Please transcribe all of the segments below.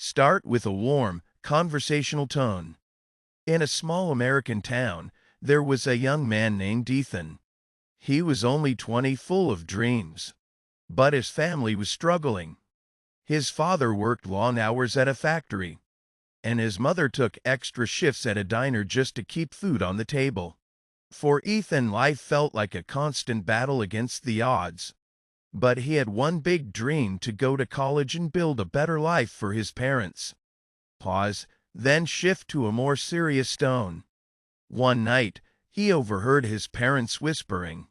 Start with a warm, conversational tone. In a small American town, there was a young man named Ethan. He was only 20, full of dreams. But his family was struggling. His father worked long hours at a factory, and his mother took extra shifts at a diner just to keep food on the table. For Ethan, life felt like a constant battle against the odds. But he had one big dream: to go to college and build a better life for his parents. Pause, then shift to a more serious tone. One night, he overheard his parents whispering.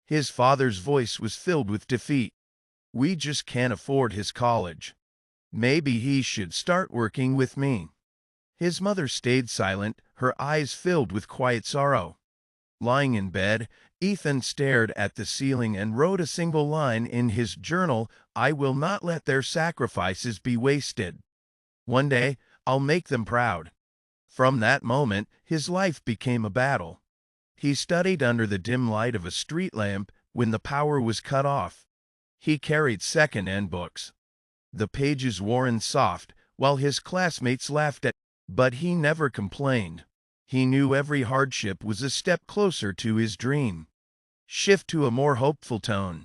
His father's voice was filled with defeat. "We just can't afford his college. Maybe he should start working with me." His mother stayed silent, her eyes filled with quiet sorrow. Lying in bed, Ethan stared at the ceiling and wrote a single line in his journal: "I will not let their sacrifices be wasted. One day, I'll make them proud." From that moment, his life became a battle. He studied under the dim light of a street lamp when the power was cut off. He carried second-hand books, the pages worn soft, while his classmates laughed at. But he never complained. He knew every hardship was a step closer to his dream. Shift to a more hopeful tone.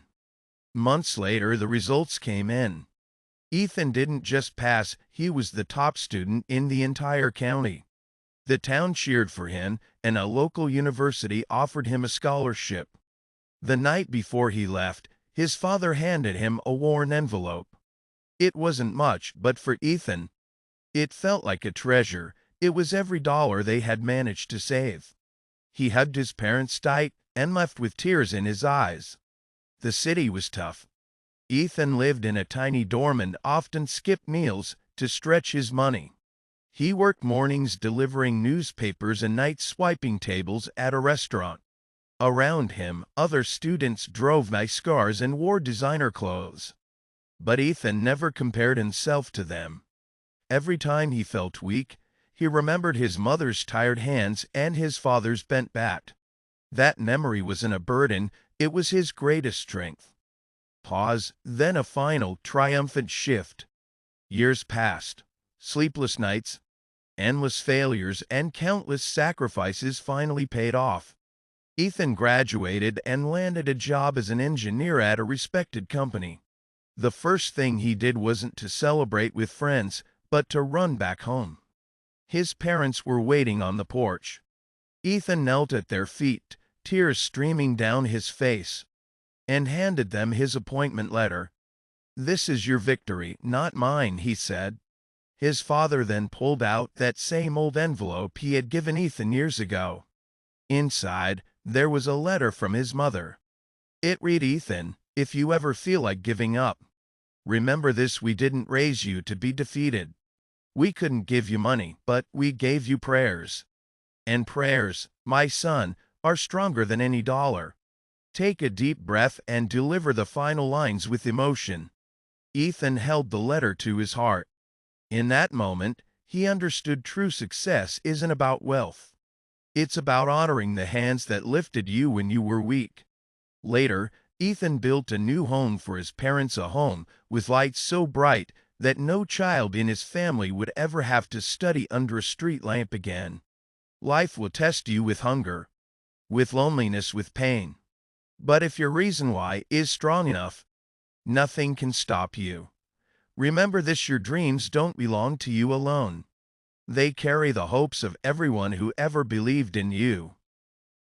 Months later, the results came in. Ethan didn't just pass, he was the top student in the entire county. The town cheered for him, and a local university offered him a scholarship. The night before he left, his father handed him a worn envelope. It wasn't much, but for Ethan, it felt like a treasure. It was every dollar they had managed to save. He hugged his parents tight and left with tears in his eyes. The city was tough. Ethan lived in a tiny dorm and often skipped meals to stretch his money. He worked mornings delivering newspapers and nights swiping tables at a restaurant. Around him, other students drove nice cars and wore designer clothes. But Ethan never compared himself to them. Every time he felt weak, he remembered his mother's tired hands and his father's bent back. That memory wasn't a burden, it was his greatest strength. Pause, then a final, triumphant shift. Years passed. Sleepless nights, endless failures, and countless sacrifices finally paid off. Ethan graduated and landed a job as an engineer at a respected company. The first thing he did wasn't to celebrate with friends, but to run back home. His parents were waiting on the porch. Ethan knelt at their feet, tears streaming down his face, and handed them his appointment letter. "This is your victory, not mine," he said. His father then pulled out that same old envelope he had given Ethan years ago. Inside, there was a letter from his mother. It read, "Ethan, if you ever feel like giving up, remember this: we didn't raise you to be defeated. We couldn't give you money, but we gave you prayers. And prayers, my son, are stronger than any dollar." Take a deep breath and deliver the final lines with emotion. Ethan held the letter to his heart. In that moment, he understood true success isn't about wealth. It's about honoring the hands that lifted you when you were weak. Later, Ethan built a new home for his parents, a home with lights so bright that no child in his family would ever have to study under a street lamp again. Life will test you with hunger, with loneliness, with pain. But if your reason why is strong enough, nothing can stop you. Remember this: your dreams don't belong to you alone. They carry the hopes of everyone who ever believed in you.